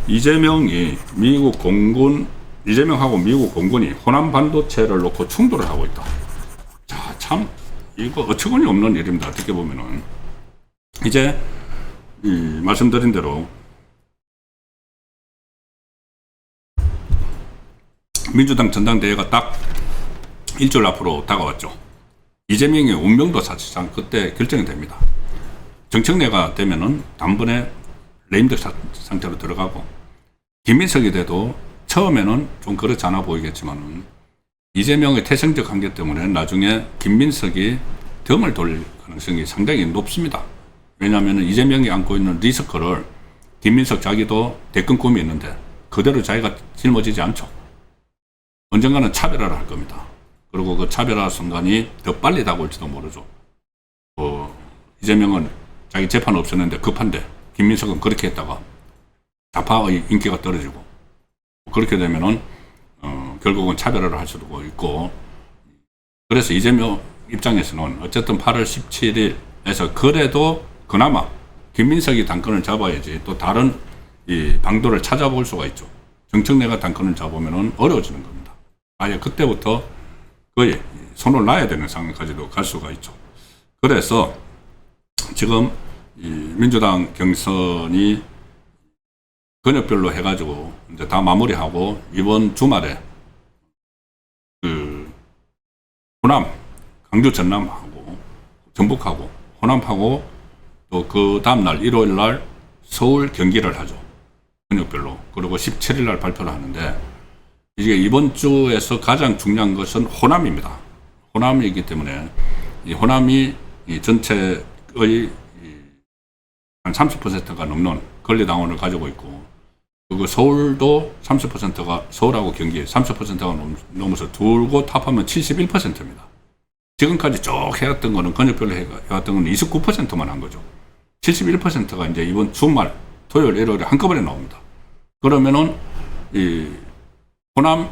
이재명하고 미국 공군이 호남 반도체를 놓고 충돌을 하고 있다. 자, 참 이거 어처구니 없는 일입니다. 어떻게 보면은 이제 말씀드린 대로 민주당 전당대회가 딱 일주일 앞으로 다가왔죠. 이재명의 운명도 사실상 그때 결정이 됩니다. 정청래가 되면은 단번에 레임덕 상태로 들어가고, 김민석이 돼도 처음에는 좀 그렇지 않아 보이겠지만은 이재명의 태생적 관계 때문에 나중에 김민석이 등을 돌릴 가능성이 상당히 높습니다. 왜냐하면 이재명이 안고 있는 리스크를 김민석 자기도 대권 꿈이 있는데 그대로 자기가 짊어지지 않죠. 언젠가는 차별화를 할 겁니다. 그리고 그 차별화 순간이 더 빨리 다가올지도 모르죠. 이재명은 자기 재판 없었는데 급한데, 김민석은 그렇게 했다가 좌파의 인기가 떨어지고, 그렇게 되면은 결국은 차별화를 할 수도 있고, 그래서 이재명 입장에서는 어쨌든 8월 17일에서 그래도 그나마 김민석이 당권을 잡아야지 또 다른 이 방도를 찾아볼 수가 있죠. 정청래가 당권을 잡으면은 어려워지는 겁니다. 아예 그때부터 거의 손을 놔야 되는 상황까지도 갈 수가 있죠. 그래서 지금 이 민주당 경선이 근역별로 해가지고 이제 다 마무리하고, 이번 주말에 그 호남, 강주 전남하고 전북하고 호남하고 또 그 다음날 일요일날 서울 경기를 하죠. 근역별로. 그리고 17일날 발표를 하는데, 이게 이번 주에서 가장 중요한 것은 호남입니다. 호남이기 때문에 이 호남이 이 전체의 한 30%가 넘는 권리당원을 가지고 있고, 그리고 서울도 30%가, 서울하고 경기 30%가 넘어서 둘 곳 합하면 71%입니다. 지금까지 쭉 해왔던 거는, 권역별로 해왔던 거는 29%만 한 거죠. 71%가 이제 이번 주말, 토요일, 일요일에 한꺼번에 나옵니다. 그러면은, 이, 호남이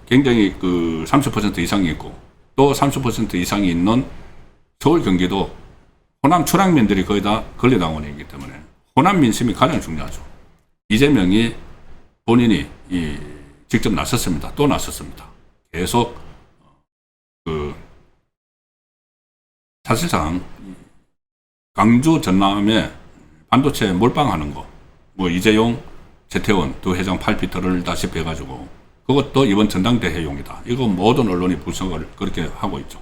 굉장히 그 30% 이상이 있고, 또 30% 이상이 있는 서울, 경기도 호남 출향민들이 거의 다 권리당원이기 때문에 호남 민심이 가장 중요하죠. 이재명이 본인이 직접 나섰습니다. 또 나섰습니다. 계속 사실상 강주 전남에 반도체 몰빵하는 거, 뭐 이재용, 최태원 두 회장 팔피 들을다시피 해가지고 그것도 이번 전당대회용이다. 이거 모든 언론이 분석을 그렇게 하고 있죠.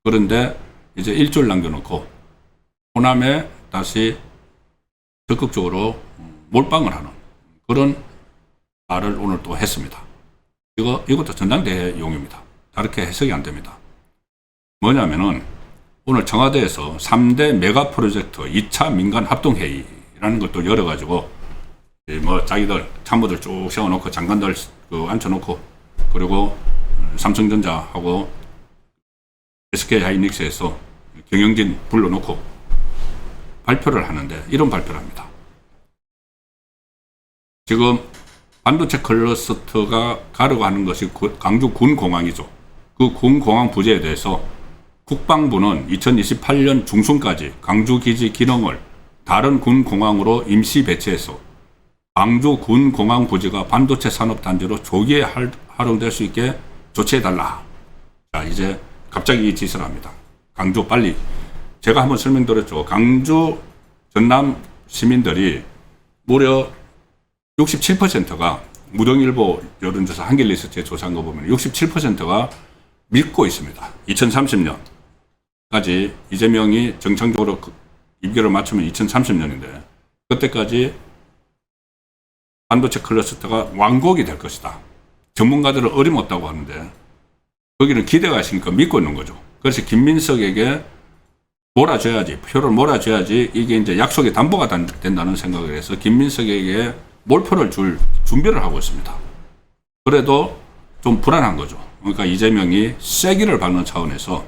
그런데 이제 일주일 남겨놓고 호남에 다시 적극적으로 몰빵을 하는 그런 말을 오늘 또 했습니다. 이것도 전당대회용입니다. 다르게 해석이 안 됩니다. 뭐냐면은 오늘 청와대에서 3대 메가 프로젝트 2차 민간 합동회의라는 것도 열어가지고 뭐 자기들 참모들 쭉 세워놓고 장관들 앉혀놓고, 그리고 삼성전자하고 SK하이닉스에서 경영진 불러놓고 발표를 하는데, 이런 발표를 합니다. 지금 반도체 클러스터가 가려고 하는 것이 강주 군공항이죠. 그 군공항 부지에 대해서 국방부는 2028년 중순까지 강주 기지 기능을 다른 군공항으로 임시 배치해서 강주 군공항 부지가 반도체 산업단지로 조기에 활용될 수 있게 조치해달라. 자, 이제 갑자기 이 짓을 합니다. 강주 빨리. 제가 한번 설명드렸죠. 강주 전남 시민들이 무려 67%가 무령일보 여론조사 한길리서치에 조사한 거 보면 67%가 믿고 있습니다. 2030년까지 이재명이 정상적으로 임기를 맞추면 2030년인데 그때까지 반도체 클러스터가 왕곡이 될 것이다. 전문가들은 어림없다고 하는데 거기는 기대가 있으니까 믿고 있는 거죠. 그래서 김민석에게 몰아줘야지, 표를 몰아줘야지 이게 이제 약속의 담보가 된다는 생각을 해서 김민석에게 몰표를 줄 준비를 하고 있습니다. 그래도 좀 불안한 거죠. 그러니까 이재명이 세기를 받는 차원에서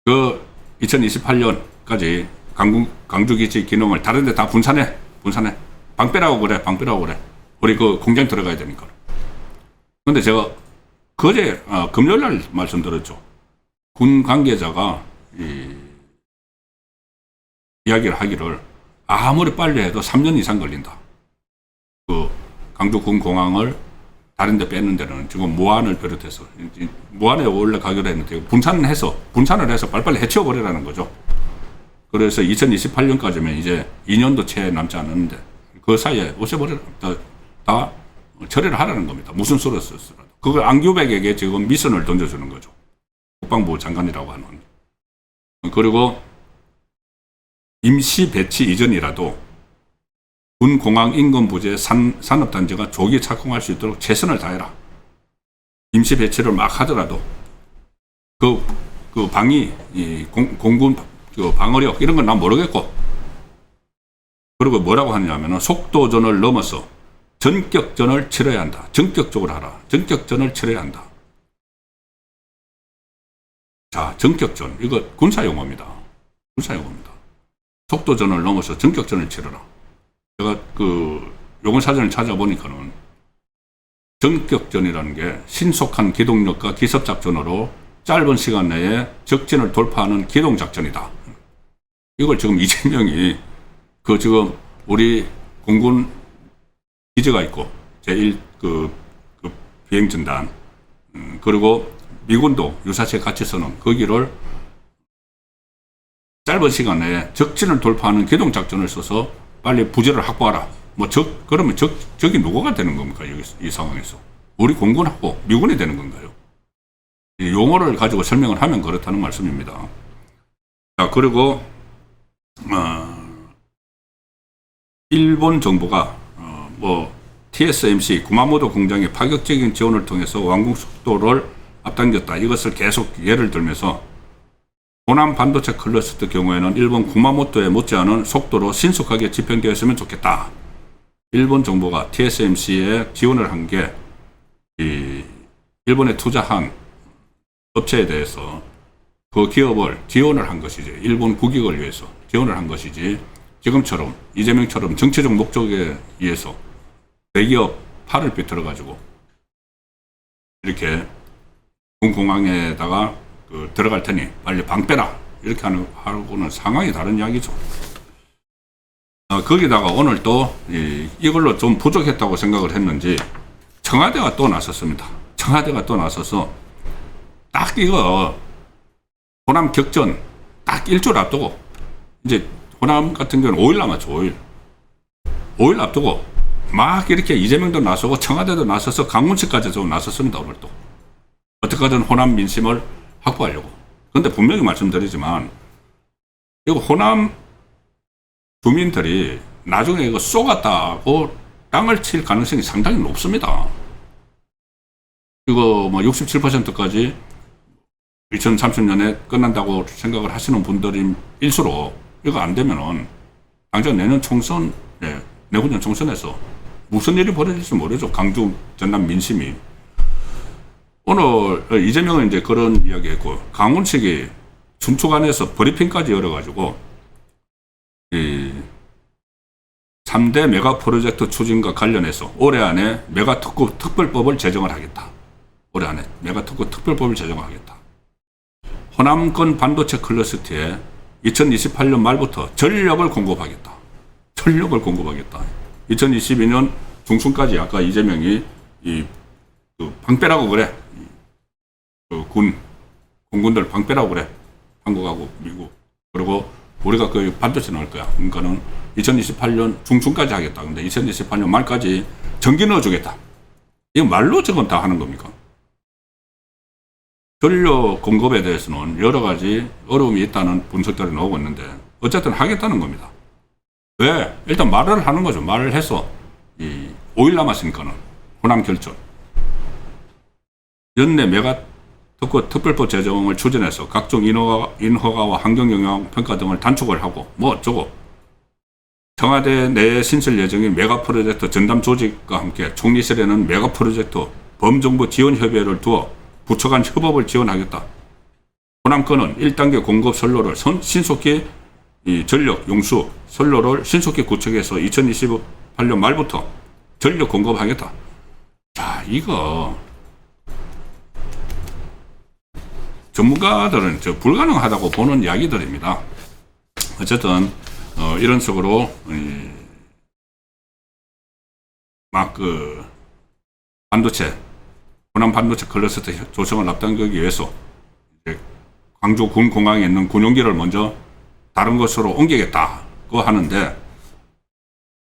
그 2028년까지 강주기지 기능을 다른 데 다 분산해. 방 빼라고 그래. 우리 그 공장 들어가야 되니까. 근데 제가 그제 금요일 날 말씀드렸죠. 군 관계자가 이야기를 하기를 아무리 빨리 해도 3년 이상 걸린다. 그 강주 군공항을 다른 데 뺏는 데는 지금 무안을 비롯해서 무안에 올라가기로 했는데 분산을 해서 빨리빨리 해치워버리라는 거죠. 그래서 2028년까지면 이제 2년도 채 남지 않았는데 그 사이에 없애버려 다 처리를 하라는 겁니다. 무슨 수로 썼더라도. 그걸 안규백에게 지금 미션을 던져주는 거죠. 국방부 장관이라고 하는. 그리고 임시 배치 이전이라도 군 공항 인근 부지의 산업단지가 조기 착공할 수 있도록 최선을 다해라. 임시 배치를 막 하더라도 그 방위, 공군 그 방어력 이런 건 난 모르겠고, 그리고 뭐라고 하느냐면은 속도전을 넘어서 전격전을 치러야 한다. 전격적으로 하라. 전격전을 치러야 한다. 자, 전격전. 이거 군사용어입니다. 군사용어입니다. 속도전을 넘어서 전격전을 치러라. 제가 용어 사전을 찾아보니까는 전격전이라는 게 신속한 기동력과 기습작전으로 짧은 시간 내에 적진을 돌파하는 기동작전이다. 이걸 지금 이재명이 지금 우리 공군 기지가 있고 제1 비행전단 그리고 미군도 유사시에 같이 쓰는 거기를 짧은 시간 내에 적진을 돌파하는 기동작전을 써서 빨리 부지를 확보하라. 그러면 적이 누구가 되는 겁니까? 이 상황에서. 우리 공군하고 미군이 되는 건가요? 이 용어를 가지고 설명을 하면 그렇다는 말씀입니다. 자, 그리고, 일본 정부가, TSMC 구마모토 공장의 파격적인 지원을 통해서 완공 속도를 앞당겼다. 이것을 계속 예를 들면서 호남 반도체 클러스터 경우에는 일본 구마모토에 못지않은 속도로 신속하게 집행되었으면 좋겠다. 일본 정부가 TSMC에 지원을 한 게 일본에 투자한 업체에 대해서 그 기업을 지원을 한 것이지, 일본 국익을 위해서 지원을 한 것이지, 지금처럼 이재명처럼 정치적 목적에 의해서 대기업 팔을 비틀어가지고 이렇게 군공항에다가 들어갈 테니 빨리 방 빼라 이렇게 하고는 상황이 다른 이야기죠. 거기다가 오늘 또 이걸로 좀 부족했다고 생각을 했는지 청와대가 또 나섰습니다. 청와대가 또 나서서 딱 이거 호남 격전 딱 일주일 앞두고, 이제 호남 같은 경우는 5일 남았죠. 5일 앞두고 막 이렇게 이재명도 나서고 청와대도 나서서 강훈식까지 좀 나섰습니다. 오늘 또 어떻게든 호남 민심을 확보하려고. 그런데 분명히 말씀드리지만 이거 호남 주민들이 나중에 이거 쏘갔다고 땅을 칠 가능성이 상당히 높습니다. 이거 67%까지 2030년에 끝난다고 생각을 하시는 분들일수록 이거 안 되면은 당장 내년 총선, 내후년 총선에서 무슨 일이 벌어질지 모르죠. 강주 전남 민심이. 오늘 이재명은 이제 그런 이야기 했고, 강훈식이 춘추관에서 브리핑까지 열어가지고, 3대 메가 프로젝트 추진과 관련해서 올해 안에 메가 특별법을 제정을 하겠다. 올해 안에 메가 특별법을 제정하겠다. 호남권 반도체 클러스터에 2028년 말부터 전력을 공급하겠다. 2022년 중순까지 아까 이재명이 방 빼라고 그래. 공군들 방 빼라고 그래. 한국하고 미국. 그리고 우리가 반도체 넣을 거야. 그러니까는 2028년 중순까지 하겠다. 근데 2028년 말까지 전기 넣어주겠다. 이거 말로 지금 다 하는 겁니까? 전력 공급에 대해서는 여러 가지 어려움이 있다는 분석들이 나오고 있는데 어쨌든 하겠다는 겁니다. 왜? 일단 말을 하는 거죠. 말을 해서 5일 남았으니까는 호남 결전. 연내 메가 특별법 제정을 추진해서 각종 인허가와 환경영향 평가 등을 단축을 하고 어쩌고, 청와대 내에 신설 예정인 메가 프로젝트 전담 조직과 함께 총리실에는 메가 프로젝트 범정부 지원 협의회를 두어 부처 간 협업을 지원하겠다. 호남권은 1단계 공급 선로를 신속히 전력 용수 선로를 신속히 구축해서 2028년 말부터 전력 공급하겠다. 자, 이거 전문가들은 불가능하다고 보는 이야기들입니다. 어쨌든 이런 식으로 막 반도체, 호남 반도체 클러스터 조성을 앞당기기 위해서 광주 군공항에 있는 군용기를 먼저 다른 곳으로 옮기겠다고 하는데,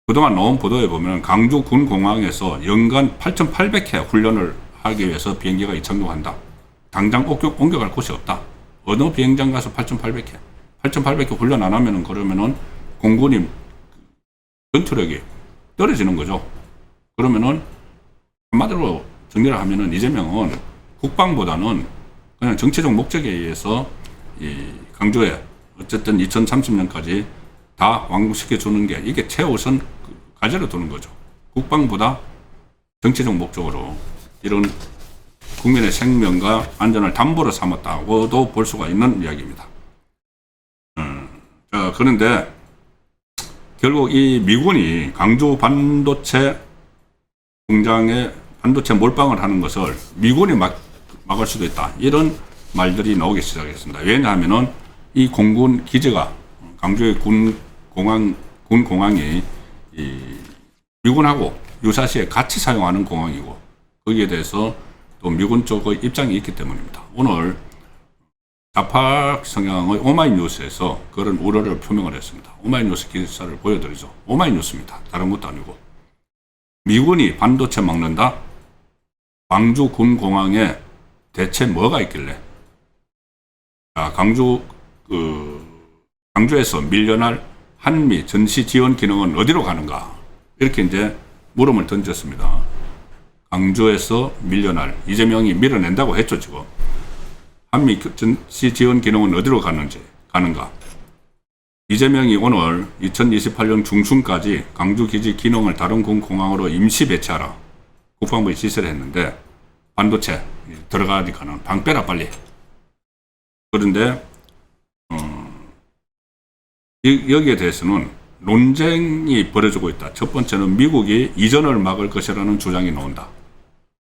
그동안 나온 보도에 보면 광주 군공항에서 연간 8,800회 훈련을 하기 위해서 비행기가 이착륙한다. 당장 옮겨갈 곳이 없다. 어느 비행장 가서 8,800회 8,800회 훈련 안 하면은, 그러면은 공군이 전투력이 떨어지는 거죠. 그러면은 한마디로 정리를 하면은 이재명은 국방보다는 그냥 정치적 목적에 의해서 이 강조에 어쨌든 2030년까지 다 완공시켜 주는 게 이게 최우선 과제로 두는 거죠. 국방보다 정치적 목적으로 이런 국민의 생명과 안전을 담보로 삼았다고도 볼 수가 있는 이야기입니다. 자, 그런데 결국 이 미군이 광주 반도체 공장에 반도체 몰빵을 하는 것을 미군이 막을 수도 있다, 이런 말들이 나오기 시작했습니다. 왜냐하면은 이 공군 기지가 광주의 군공항이 미군하고 유사시에 같이 사용하는 공항이고, 거기에 대해서 또 미군 쪽의 입장이 있기 때문입니다. 오늘 좌파 성향의 오마이뉴스에서 그런 우려를 표명을 했습니다. 오마이뉴스 기사를 보여드리죠. 오마이뉴스입니다. 다른 것도 아니고. 미군이 반도체 막는다? 광주 군공항에 대체 뭐가 있길래? 자, 광주에서 밀려날 한미 전시 지원 기능은 어디로 가는가? 이렇게 이제 물음을 던졌습니다. 광주에서 밀려날, 이재명이 밀어낸다고 했죠, 지금. 한미 전시 지원 기능은 어디로 가는가? 이재명이 오늘 2028년 중순까지 광주 기지 기능을 다른 군 공항으로 임시 배치하라, 국방부에 지시를 했는데, 반도체 들어가니까는 방 빼라 빨리. 그런데 여기에 대해서는 논쟁이 벌어지고 있다. 첫 번째는 미국이 이전을 막을 것이라는 주장이 나온다.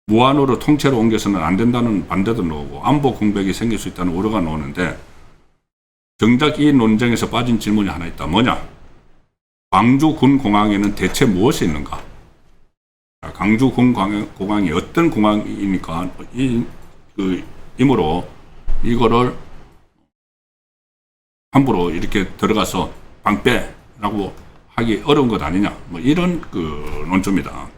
무한으로 통째로 옮겨서는 안 된다는 반대도 나오고, 안보 공백이 생길 수 있다는 우려가 나오는데, 정작 이 논쟁에서 빠진 질문이 하나 있다. 뭐냐? 광주 군공항에는 대체 무엇이 있는가? 광주 군공항이 어떤 공항이니까 이므로 이거를 함부로 이렇게 들어가서 방빼라고 하기 어려운 것 아니냐, 뭐 이런 논조입니다.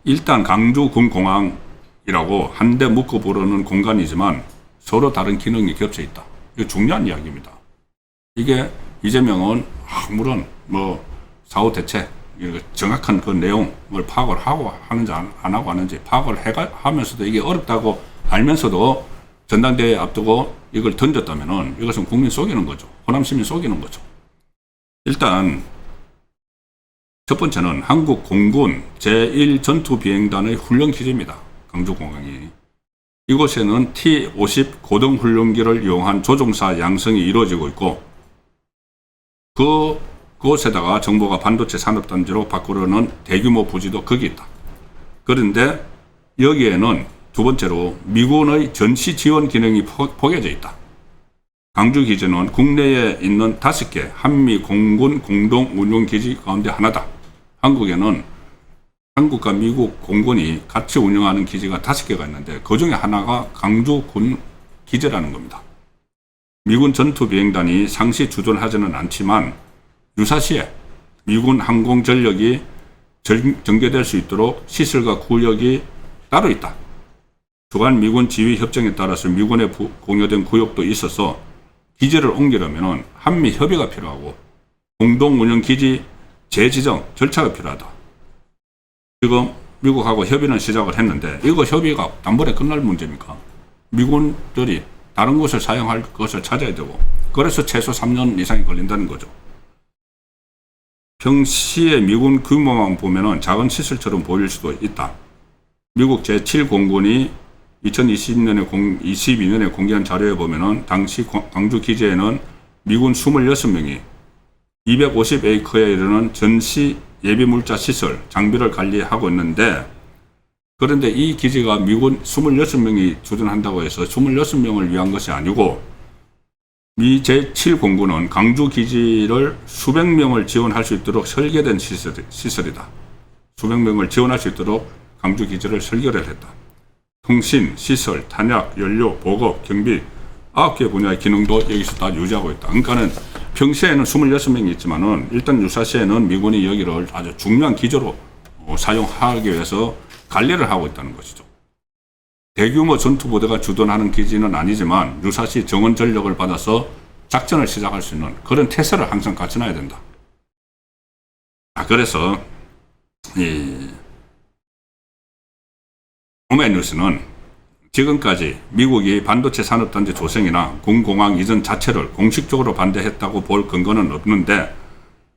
일단 광주 군공항이라고 한데 묶어 부르는 공간이지만 서로 다른 기능이 겹쳐 있다. 이거 중요한 이야기입니다. 이게 이재명은 아무런 사후 대책, 정확한 그 내용을 파악을 하고 하는지 안 하고 하는지 파악을 하면서도 이게 어렵다고 알면서도 전당대회 앞두고 이걸 던졌다면은 이것은 국민 속이는 거죠. 호남 시민 속이는 거죠. 일단 첫 번째는 한국 공군 제1전투비행단의 훈련 기지입니다. 광주공항이. 이곳에는 T-50 고등훈련기를 이용한 조종사 양성이 이루어지고 있고, 그곳에다가 정부가 반도체 산업단지로 바꾸려는 대규모 부지도 거기 있다. 그런데 여기에는 두 번째로 미군의 전시 지원 기능이 포개져 있다. 광주 기지는 국내에 있는 5개 한미 공군 공동 운용 기지 가운데 하나다. 한국에는 한국과 미국 공군이 같이 운영하는 기지가 5개가 있는데 그 중에 하나가 광주 군 기지라는 겁니다. 미군 전투비행단이 상시 주둔하지는 않지만 유사시에 미군 항공 전력이 전개될 수 있도록 시설과 구역이 따로 있다. 주간 미군 지휘 협정에 따라서 미군에 공유된 구역도 있어서 기지를 옮기려면 한미 협의가 필요하고 공동 운영 기지 재지정 절차가 필요하다. 지금 미국하고 협의는 시작을 했는데 이거 협의가 단번에 끝날 문제입니까? 미군들이 다른 곳을 사용할 것을 찾아야 되고, 그래서 최소 3년 이상이 걸린다는 거죠. 평시에 미군 규모만 보면은 작은 시설처럼 보일 수도 있다. 미국 제7공군이 2022년에 공개한 자료에 보면은 당시 광주 기지에는 미군 26명이 250에이커에 이르는 전시 예비물자 시설, 장비를 관리하고 있는데, 그런데 이 기지가 미군 26명이 주둔한다고 해서 26명을 위한 것이 아니고 미 제7공군은 강주 기지를 수백 명을 지원할 수 있도록 설계된 시설이다. 수백 명을 지원할 수 있도록 강주 기지를 설계를 했다. 통신, 시설, 탄약, 연료, 보급, 경비 9개 분야의 기능도 여기서 다 유지하고 있다. 그러니까는 평시에는 26명이 있지만은 일단 유사시에는 미군이 여기를 아주 중요한 기지로 사용하기 위해서 관리를 하고 있다는 것이죠. 대규모 전투부대가 주둔하는 기지는 아니지만 유사시 정원 전력을 받아서 작전을 시작할 수 있는 그런 태세를 항상 갖춰놔야 된다. 그래서 이 오마이뉴스는 지금까지 미국이 반도체 산업단지 조성이나 군공항 이전 자체를 공식적으로 반대했다고 볼 근거는 없는데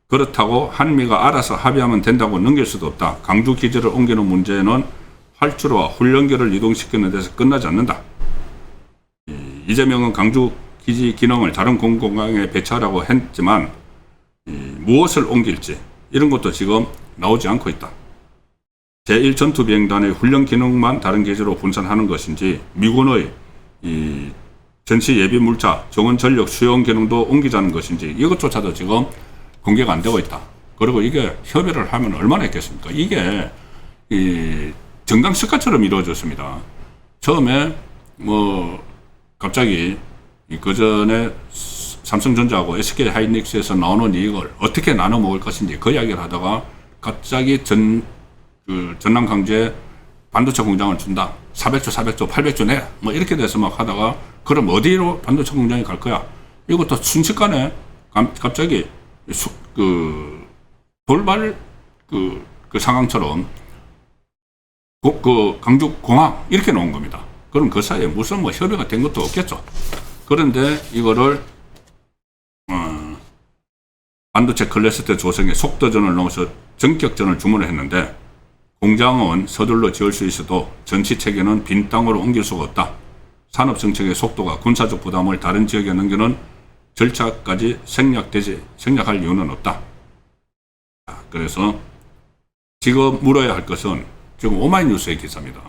그렇다고 한미가 알아서 합의하면 된다고 넘길 수도 없다. 강주 기지를 옮기는 문제는 활주로와 훈련기를 이동시키는 데서 끝나지 않는다. 이재명은 강주 기지 기능을 다른 공공항에 배치하라고 했지만 무엇을 옮길지 이런 것도 지금 나오지 않고 있다. 제1전투비행단의 훈련 기능만 다른 기지로 분산하는 것인지 미군의 이 전시 예비 물자, 정원 전력 수용 기능도 옮기자는 것인지 이것조차도 지금 공개가 안 되고 있다. 그리고 이게 협의를 하면 얼마나 했겠습니까? 이게 이 정강석가처럼 이루어졌습니다. 처음에 뭐 갑자기 그 전에 삼성전자하고 SK 하이닉스에서 나오는 이익을 어떻게 나눠 먹을 것인지 그 이야기를 하다가 갑자기 전남 강주에 반도체 공장을 준다. 400조, 800조 내. 뭐 이렇게 돼서 막 하다가 그럼 어디로 반도체 공장이 갈 거야? 이것도 순식간에 갑자기 돌발 그 상황처럼 그 강주 공항 이렇게 놓은 겁니다. 그럼 그 사이에 무슨 뭐 협의가 된 것도 없겠죠. 그런데 이거를 반도체 클러스터 조성에 속도전을 넣어서 전격전을 주문을 했는데 공장은 서둘러 지을 수 있어도 전시 체계는 빈 땅으로 옮길 수가 없다. 산업 정책의 속도가 군사적 부담을 다른 지역에 넘기는 절차까지 생략할 이유는 없다. 그래서 지금 물어야 할 것은 지금 오마이뉴스의 기사입니다.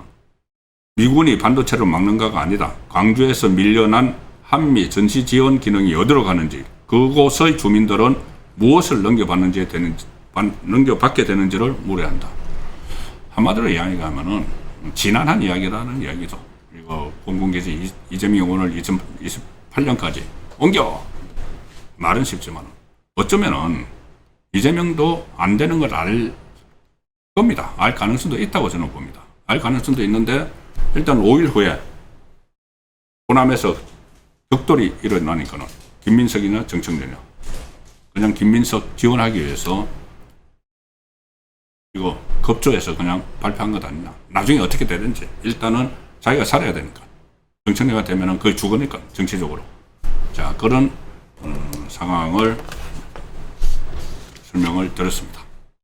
미군이 반도체를 막는가가 아니다. 광주에서 밀려난 한미 전시 지원 기능이 어디로 가는지, 그곳의 주민들은 무엇을 넘겨받게 되는지를 물어야 한다. 한마디로 이야기하면은 지난한 이야기라는 이야기죠. 이거 공군기지 이재명 오늘 2028년까지 옮겨. 말은 쉽지만 어쩌면은 이재명도 안 되는 걸 알 겁니다. 알 가능성도 있다고 저는 봅니다. 알 가능성도 있는데 일단 5일 후에 호남에서 격돌이 일어나니까는 김민석이나 정청래냐 그냥 김민석 지원하기 위해서 이거 급조해서 그냥 발표한 것 아니냐. 나중에 어떻게 되든지 일단은 자기가 살아야 되니까. 정청래가 되면은 거의 죽으니까 정치적으로. 자, 그런 상황을 설명을 드렸습니다.